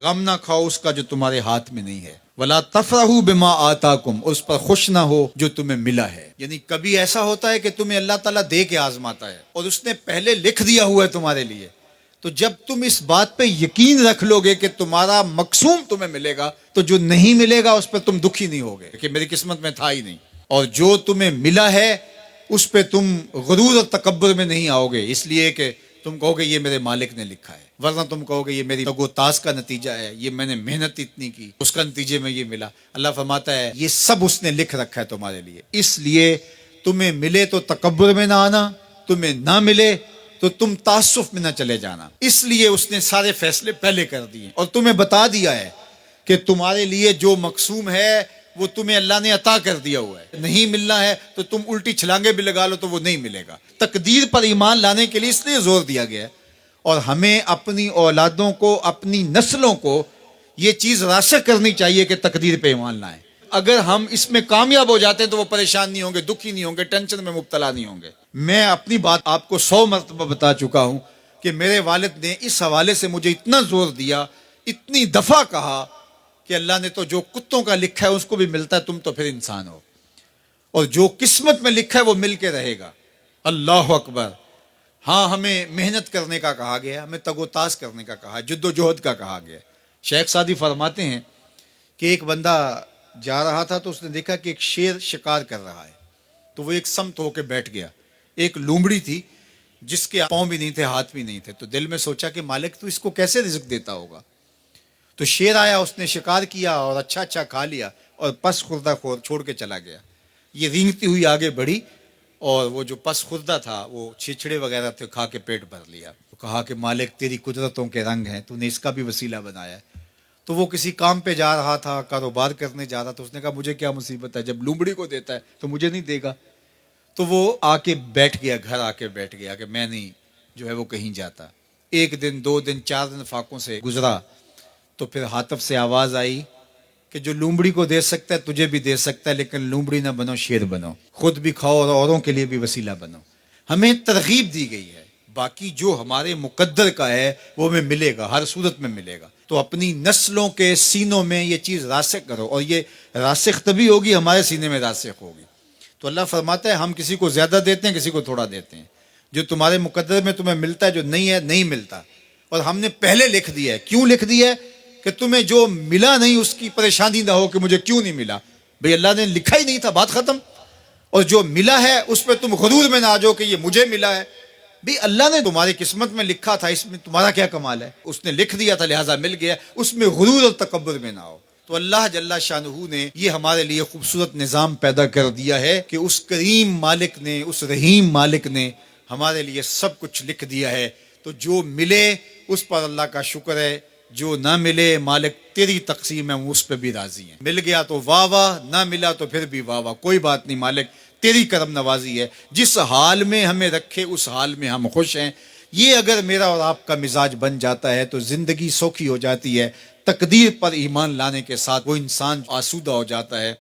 غم نہ کھاؤ اس کا جو تمہارے ہاتھ میں نہیں ہے، ولا تفرحوا بما آتاکم، اس پر خوش نہ ہو جو تمہیں ملا ہے۔ یعنی کبھی ایسا ہوتا ہے کہ تمہیں اللہ تعالیٰ دے کے آزماتا ہے اور اس نے پہلے لکھ دیا ہوا ہے تمہارے لیے، تو جب تم اس بات پہ یقین رکھ لو گے کہ تمہارا مقصوم تمہیں ملے گا، تو جو نہیں ملے گا اس پہ تم دکھی نہیں ہوگے کہ میری قسمت میں تھا ہی نہیں، اور جو تمہیں ملا ہے اس پہ تم غرور اور تکبر میں نہیں آؤ گے، اس لیے کہ تم کہو گے یہ میرے مالک نے لکھا ہے، ورنہ تم کہو گے یہ میری تگ و تاز کا نتیجہ ہے، یہ میں نے محنت اتنی کی اس کا نتیجے میں یہ ملا۔ اللہ فرماتا ہے یہ سب اس نے لکھ رکھا ہے تمہارے لیے، اس لیے تمہیں ملے تو تکبر میں نہ آنا، تمہیں نہ ملے تو تم تعصف میں نہ چلے جانا، اس لیے اس نے سارے فیصلے پہلے کر دیے اور تمہیں بتا دیا ہے کہ تمہارے لیے جو مقسوم ہے وہ تمہیں اللہ نے عطا کر دیا ہوا ہے، نہیں ملنا ہے تو تم الٹی چھلانگے بھی لگا لو تو وہ نہیں ملے گا۔ تقدیر پر ایمان لانے کے لیے اس لیے زور دیا گیا ہے، اور ہمیں اپنی اولادوں کو، اپنی نسلوں کو یہ چیز راسخ کرنی چاہیے کہ تقدیر پہ ایمان لائیں۔ اگر ہم اس میں کامیاب ہو جاتے ہیں تو وہ پریشان نہیں ہوں گے، دکھی نہیں ہوں گے، ٹینشن میں مبتلا نہیں ہوں گے۔ میں اپنی بات آپ کو 100 مرتبہ بتا چکا ہوں کہ میرے والد نے اس حوالے سے مجھے اتنا زور دیا، اتنی دفعہ کہا کہ اللہ نے تو جو کتوں کا لکھا ہے اس کو بھی ملتا ہے، تم تو پھر انسان ہو، اور جو قسمت میں لکھا ہے وہ مل کے رہے گا۔ اللہ اکبر۔ ہاں، ہمیں محنت کرنے کا کہا گیا، ہمیں تگ و تاز کرنے کا کہا، جد و جہد کا کہا گیا۔ شیخ سعدی فرماتے ہیں کہ ایک بندہ جا رہا تھا تو اس نے دیکھا کہ ایک شیر شکار کر رہا ہے، تو وہ ایک سمت ہو کے بیٹھ گیا۔ ایک لومڑی تھی جس کے پاؤں بھی نہیں تھے، ہاتھ بھی نہیں تھے، تو دل میں سوچا کہ مالک تو اس کو کیسے رزق دیتا ہوگا۔ تو شیر آیا، اس نے شکار کیا اور اچھا اچھا کھا لیا اور پس خوردہ چھوڑ کے چلا گیا۔ یہ رینگتی ہوئی آگے بڑھی اور وہ جو پس خوردہ تھا وہ چھچڑے وغیرہ تھے، کھا کے پیٹ بھر لیا۔ تو کہا کہ مالک تیری قدرتوں کے رنگ ہیں، تو نے اس کا بھی وسیلہ بنایا ہے۔ تو وہ کسی کام پہ جا رہا تھا، کاروبار کرنے جا رہا تھا، اس نے کہا مجھے کیا مصیبت ہے، جب لومڑی کو دیتا ہے تو مجھے نہیں دے گا۔ تو وہ آ کے بیٹھ گیا، گھر آ کے بیٹھ گیا کہ میں نہیں جو ہے وہ کہیں جاتا۔ ایک دن، 2 دن، 4 دن فاقوں سے گزرا، تو پھر ہاتف سے آواز آئی کہ جو لومڑی کو دے سکتا ہے تجھے بھی دے سکتا ہے، لیکن لومڑی نہ بنو، شیر بنو، خود بھی کھاؤ اور اوروں کے لیے بھی وسیلہ بنو۔ ہمیں ترغیب دی گئی ہے، باقی جو ہمارے مقدر کا ہے وہ ہمیں ملے گا، ہر صورت میں ملے گا۔ تو اپنی نسلوں کے سینوں میں یہ چیز راسخ کرو، اور یہ راسخ تبھی ہوگی ہمارے سینے میں راسخ ہوگی۔ تو اللہ فرماتا ہے ہم کسی کو زیادہ دیتے ہیں، کسی کو تھوڑا دیتے ہیں، جو تمہارے مقدر میں تمہیں ملتا ہے، جو نہیں ہے نہیں ملتا، اور ہم نے پہلے لکھ دیا ہے۔ کیوں لکھ دیا ہے؟ کہ تمہیں جو ملا نہیں اس کی پریشانی نہ ہو کہ مجھے کیوں نہیں ملا، بھئی اللہ نے لکھا ہی نہیں تھا، بات ختم۔ اور جو ملا ہے اس پہ تم غرور میں نہ آ جاؤ کہ یہ مجھے ملا ہے، بھی اللہ نے تمہاری قسمت میں لکھا تھا، اس میں تمہارا کیا کمال ہے، اس نے لکھ دیا تھا لہٰذا مل گیا، اس میں غرور اور تکبر میں نہ آؤ۔ تو اللہ جل شانہ نے یہ ہمارے لیے خوبصورت نظام پیدا کر دیا ہے کہ اس کریم مالک نے، اس رحیم مالک نے ہمارے لیے سب کچھ لکھ دیا ہے۔ تو جو ملے اس پر اللہ کا شکر ہے، جو نہ ملے مالک تیری تقسیم ہے، ہم اس پہ بھی راضی ہیں۔ مل گیا تو واہ واہ، نہ ملا تو پھر بھی واہ واہ، کوئی بات نہیں، مالک تیری کرم نوازی ہے، جس حال میں ہمیں رکھے اس حال میں ہم خوش ہیں۔ یہ اگر میرا اور آپ کا مزاج بن جاتا ہے تو زندگی سوکھی ہو جاتی ہے، تقدیر پر ایمان لانے کے ساتھ وہ انسان آسودہ ہو جاتا ہے۔